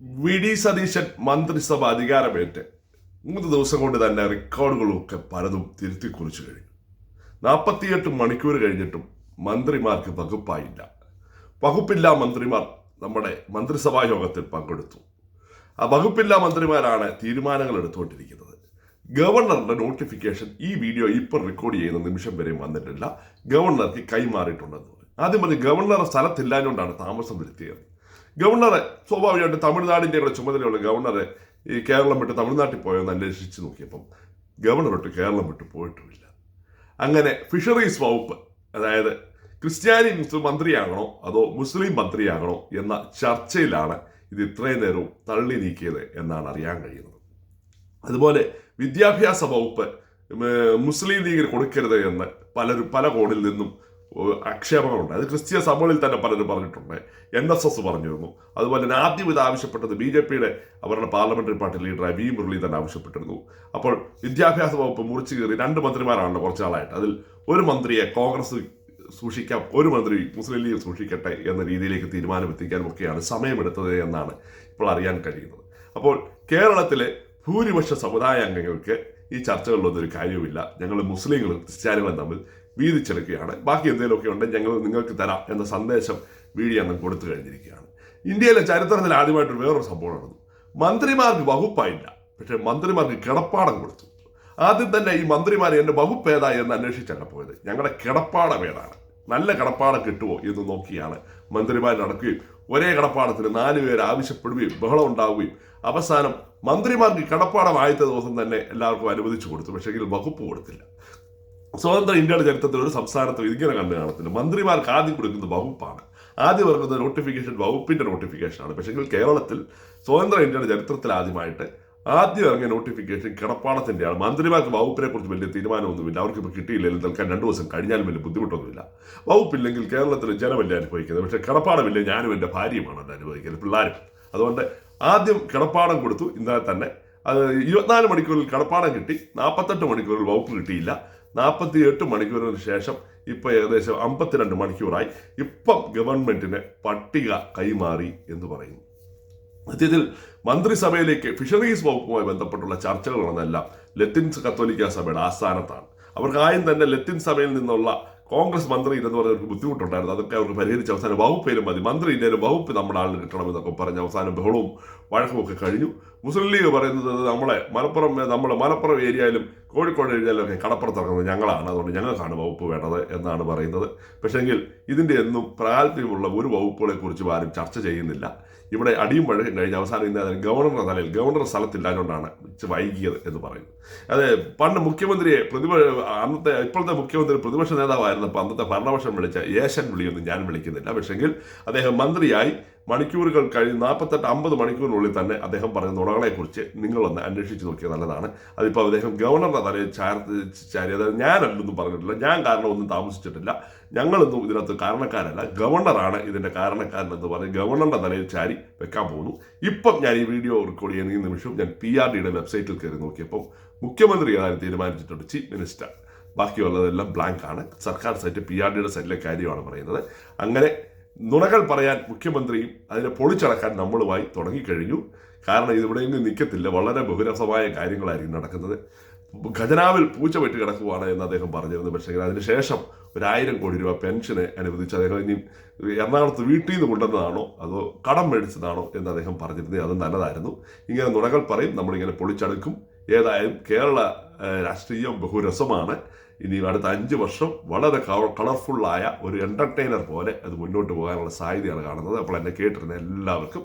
VD. Satheesan മന്ത്രിസഭ അധികാരമേറ്റ് 3 ദിവസം കൊണ്ട് തന്നെ റെക്കോർഡുകളൊക്കെ പലതും തിരുത്തി കുറിച്ചു കഴിഞ്ഞു. 48 മണിക്കൂർ കഴിഞ്ഞിട്ടും മന്ത്രിമാർക്ക് വകുപ്പായില്ല. വകുപ്പില്ലാ മന്ത്രിമാർ നമ്മുടെ മന്ത്രിസഭാ യോഗത്തിൽ പങ്കെടുത്തു. ആ വകുപ്പില്ലാ മന്ത്രിമാരാണ് തീരുമാനങ്ങൾ എടുത്തുകൊണ്ടിരിക്കുന്നത്. ഗവർണറുടെ നോട്ടിഫിക്കേഷൻ ഈ വീഡിയോ ഇപ്പോൾ റെക്കോർഡ് ചെയ്യുന്ന നിമിഷം വരെയും വന്നിട്ടില്ല. ഗവർണർക്ക് കൈമാറിയിട്ടുണ്ടെന്ന് പറയും. ആദ്യം പറഞ്ഞ് ഗവർണർ സ്ഥലത്തില്ലാഞ്ഞുകൊണ്ടാണ് താമസം വരുത്തിയത്. ഗവർണറെ സ്വാഭാവികമായിട്ട് തമിഴ്നാടിൻ്റെ കൂടെ ചുമതലയുള്ള ഗവർണറെ ഈ കേരളം വിട്ട് തമിഴ്നാട്ടിൽ പോയെന്ന് അന്വേഷിച്ച് നോക്കിയപ്പം ഗവർണർ വിട്ട് കേരളം വിട്ട് പോയിട്ടുമില്ല. അങ്ങനെ ഫിഷറീസ് വകുപ്പ്, അതായത് ക്രിസ്ത്യാനി മന്ത്രിയാകണോ അതോ മുസ്ലിം മന്ത്രിയാകണോ എന്ന ചർച്ചയിലാണ് ഇത് ഇത്രയും നേരവും തള്ളി നീക്കിയത് എന്നാണ് അറിയാൻ കഴിയുന്നത്. അതുപോലെ വിദ്യാഭ്യാസ വകുപ്പ് മുസ്ലിം ലീഗിന് കൊടുക്കരുത് എന്ന് പല കോണിൽ നിന്നും ആക്ഷേപങ്ങളുണ്ട്. അത് ക്രിസ്തീയ സഭകളിൽ തന്നെ പലരും പറഞ്ഞിട്ടുണ്ട്. NSS പറഞ്ഞിരുന്നു. അതുപോലെ തന്നെ ആദ്യം ഇത് ആവശ്യപ്പെട്ടത് BJPയുടെ അവരുടെ പാർലമെന്ററി പാർട്ടി ലീഡറായ V. മുരളീധരൻ ആവശ്യപ്പെട്ടിരുന്നു. അപ്പോൾ വിദ്യാഭ്യാസ വകുപ്പ് മുറിച്ചു കയറി 2 മന്ത്രിമാരാണല്ലോ കുറച്ചു നാളായിട്ട്. അതിൽ ഒരു മന്ത്രിയെ കോൺഗ്രസ് സൂക്ഷിക്കാം, ഒരു മന്ത്രി മുസ്ലിം ലീഗ് സൂക്ഷിക്കട്ടെ എന്ന രീതിയിലേക്ക് തീരുമാനമെത്തിക്കാനും ഒക്കെയാണ് സമയമെടുത്തത് എന്നാണ് ഇപ്പോൾ അറിയാൻ കഴിയുന്നത്. അപ്പോൾ കേരളത്തിലെ ഭൂരിപക്ഷ സമുദായ അംഗങ്ങൾക്ക് ഈ ചർച്ചകളിലൊന്നും ഒരു കാര്യവുമില്ല. ഞങ്ങൾ മുസ്ലിങ്ങളും ക്രിസ്ത്യാനികളും തമ്മിൽ വീതിച്ചെടുക്കുകയാണ്. ബാക്കി എന്തെങ്കിലുമൊക്കെ ഉണ്ടെങ്കിൽ ഞങ്ങൾ നിങ്ങൾക്ക് തരാം എന്ന സന്ദേശം വീഡിയോ അന്ന് കൊടുത്തു കഴിഞ്ഞിരിക്കുകയാണ്. ഇന്ത്യയിലെ ചരിത്രത്തിൽ ആദ്യമായിട്ട് വേറൊരു സംഭവം നടന്നു. മന്ത്രിമാർക്ക് വകുപ്പായില്ല, പക്ഷേ മന്ത്രിമാർക്ക് കിടപ്പാടം കൊടുത്തു. ആദ്യം തന്നെ ഈ മന്ത്രിമാർ എൻ്റെ വകുപ്പ് ഏതാ എന്ന് അന്വേഷിച്ചല്ല പോയത്. ഞങ്ങളുടെ കിടപ്പാടം ഏതാണ്, നല്ല കിടപ്പാടം കിട്ടുമോ എന്ന് നോക്കിയാണ് മന്ത്രിമാർ നടക്കുകയും ഒരേ കിടപ്പാടത്തിന് 4 പേര് ആവശ്യപ്പെടുകയും ബഹളം ഉണ്ടാവുകയും അവസാനം മന്ത്രിമാർക്ക് കിടപ്പാടം ആദ്യത്തെ ദിവസം തന്നെ എല്ലാവർക്കും അനുവദിച്ചു കൊടുത്തു. പക്ഷേ വകുപ്പ് കൊടുത്തില്ല. സ്വതന്ത്ര ഇന്ത്യയുടെ ചരിത്രത്തിൽ ഒരു സംസ്ഥാനത്തും ഇങ്ങനെ കണ്ടു കാണത്തില്ല. മന്ത്രിമാർക്ക് ആദ്യം കൊടുക്കുന്നത് വകുപ്പാണ്. ആദ്യം ഇറങ്ങുന്ന നോട്ടിഫിക്കേഷൻ വകുപ്പിന്റെ നോട്ടിഫിക്കേഷനാണ്. പക്ഷേ കേരളത്തിൽ സ്വതന്ത്ര ഇന്ത്യയുടെ ചരിത്രത്തിൽ ആദ്യം ഇറങ്ങിയ നോട്ടിഫിക്കേഷൻ കിടപ്പാടത്തിൻ്റെയാണ്. മന്ത്രിമാർക്ക് വകുപ്പിനെ കുറിച്ച് വലിയ തീരുമാനമൊന്നുമില്ല. അവർക്ക് ഇപ്പോൾ കിട്ടിയില്ലെങ്കിൽ തൽക്കാൻ 2 ദിവസം കഴിഞ്ഞാലും വലിയ ബുദ്ധിമുട്ടൊന്നുമില്ല. വകുപ്പില്ലെങ്കിൽ കേരളത്തിൽ ജനമല്ല അനുഭവിക്കുന്നത്. പക്ഷേ കിടപ്പാടമില്ല ഞാനും എൻ്റെ ഭാര്യയുമാണ് അത് അനുഭവിക്കുന്നത്, പിള്ളേരും. അതുകൊണ്ട് ആദ്യം കിടപ്പാടം കൊടുത്തു. ഇന്നലെ തന്നെ അത് 24 മണിക്കൂറിൽ കിടപ്പാടം കിട്ടി. 48 മണിക്കൂറിൽ വകുപ്പ് കിട്ടിയില്ല. 48 മണിക്കൂറിന് ശേഷം ഇപ്പോൾ ഏകദേശം 52 മണിക്കൂറായി. ഇപ്പം ഗവൺമെന്റിന് പട്ടിക കൈമാറി എന്ന് പറയുന്നു. സത്യത്തിൽ മന്ത്രിസഭയിലേക്ക് ഫിഷറീസ് വകുപ്പുമായി ബന്ധപ്പെട്ടുള്ള ചർച്ചകൾ നടന്നെല്ലാം ലത്തീൻ കത്തോലിക്ക സഭയുടെ ആസ്ഥാനത്താണ്. അവർക്ക് ആദ്യം തന്നെ ലത്തീൻ സഭയിൽ നിന്നുള്ള കോൺഗ്രസ് മന്ത്രി എന്ന് പറഞ്ഞവർക്ക് ബുദ്ധിമുട്ടുണ്ടായിരുന്നു. അതൊക്കെ അവർക്ക് പരിഹരിച്ച് അവസാനം വകുപ്പേലും മതി, മന്ത്രി ഇല്ലേലും വകുപ്പ് നമ്മുടെ ആളിന് കിട്ടണമെന്നൊക്കെ പറഞ്ഞ് അവസാനം ബഹളവും വഴക്കുമൊക്കെ കഴിഞ്ഞു. മുസ്ലിം ലീഗ് പറയുന്നത് മലപ്പുറം ഏരിയയിലും കോഴിക്കോട് ഏരിയയിലും ഒക്കെ കടപ്പുറത്തിറങ്ങുന്നത് ഞങ്ങളാണ്, അതുകൊണ്ട് ഞങ്ങൾക്കാണ് വകുപ്പ് വേണ്ടത് എന്നാണ് പറയുന്നത്. പക്ഷേങ്കിൽ ഇതിൻ്റെ ഒന്നും പ്രാഗൽഭ്യമുള്ള ഒരു വകുപ്പുകളെ കുറിച്ചും ആരും ചർച്ച ചെയ്യുന്നില്ല. ഇവിടെ അടിയും വഴക്കും കഴിഞ്ഞ് അവസാനം ഇന്ന് ഗവർണറുടെ തലയിൽ ഗവർണർ സ്ഥലത്തില്ലാഞ്ഞുകൊണ്ടാണ് വൈകിയത് എന്ന് പറയുന്നു. അതെ, പണ്ട് മുഖ്യമന്ത്രിയെ ഇപ്പോഴത്തെ മുഖ്യമന്ത്രി പ്രതിപക്ഷ നേതാവായിരുന്നപ്പോൾ അന്നത്തെ ഭരണപക്ഷം വിളിച്ച ഏശൻ വിളിയൊന്നും ഞാൻ വിളിക്കുന്നില്ല. പക്ഷെങ്കിൽ അദ്ദേഹം മന്ത്രിയായി മണിക്കൂറുകൾ കഴിഞ്ഞ് 48-50 മണിക്കൂറിനുള്ളിൽ തന്നെ അദ്ദേഹം പറഞ്ഞ നുണകളെക്കുറിച്ച് നിങ്ങളൊന്ന് അന്വേഷിച്ച് നോക്കിയത് നല്ലതാണ്. അതിപ്പോൾ അദ്ദേഹം ഗവർണറുടെ തലയിൽ ചാരി, അതായത് ഞാനല്ലെന്നും പറഞ്ഞിട്ടില്ല, ഞാൻ കാരണമൊന്നും താമസിച്ചിട്ടില്ല, ഞങ്ങളൊന്നും ഇതിനകത്ത് കാരണക്കാരല്ല, ഗവർണറാണ് ഇതിൻ്റെ കാരണക്കാരനെന്ന് പറഞ്ഞ് ഗവർണറുടെ തലയിൽ ചാരി വെക്കാൻ പോകുന്നു. ഇപ്പം ഞാൻ ഈ വീഡിയോ റെക്കോർഡ് ചെയ്യുന്ന ഈ നിമിഷം ഞാൻ PRDയുടെ വെബ്സൈറ്റിൽ കയറി നോക്കിയപ്പോൾ മുഖ്യമന്ത്രി ഏതായാലും തീരുമാനിച്ചിട്ടുണ്ട്, ചീഫ് മിനിസ്റ്റർ. ബാക്കിയുള്ളതെല്ലാം ബ്ലാങ്ക് ആണ്. സർക്കാർ സൈറ്റ് PRDയുടെ സൈറ്റിലെ കാര്യമാണ് പറയുന്നത്. അങ്ങനെ നുണകൾ പറയാൻ മുഖ്യമന്ത്രിയും അതിനെ പൊളിച്ചടക്കാൻ നമ്മളുമായി തുടങ്ങിക്കഴിഞ്ഞു. കാരണം ഇതിവിടെയെങ്കിലും നിൽക്കത്തില്ല. വളരെ ബഹുരസമായ കാര്യങ്ങളായിരിക്കും നടക്കുന്നത്. ഖജനാവിൽ പൂച്ച വെട്ടി കിടക്കുവാണ് എന്ന് അദ്ദേഹം പറഞ്ഞിരുന്നു. പക്ഷേ അതിനുശേഷം 1000 കോടി രൂപ പെൻഷന് അനുവദിച്ച് അദ്ദേഹം ഇനി എറണാകുളത്ത് വീട്ടിൽ നിന്ന് കൊണ്ടുവന്നതാണോ അതോ കടം മേടിച്ചതാണോ എന്ന് അദ്ദേഹം പറഞ്ഞിരുന്നത്. അത് നല്ലതായിരുന്നു. ഇങ്ങനെ നുണകൾ പറയും, നമ്മളിങ്ങനെ പൊളിച്ചടക്കും. ഏതായാലും കേരള രാഷ്ട്രീയം ബഹുരസമാണ്. ഇനി അടുത്ത 5 വർഷം വളരെ കളർഫുള്ളായ ഒരു എൻ്റർടൈനർ പോലെ അത് മുന്നോട്ട് പോകാനുള്ള സാധ്യതയാണ് കാണുന്നത്. അപ്പോൾ എന്നെ കേട്ടിരുന്ന എല്ലാവർക്കും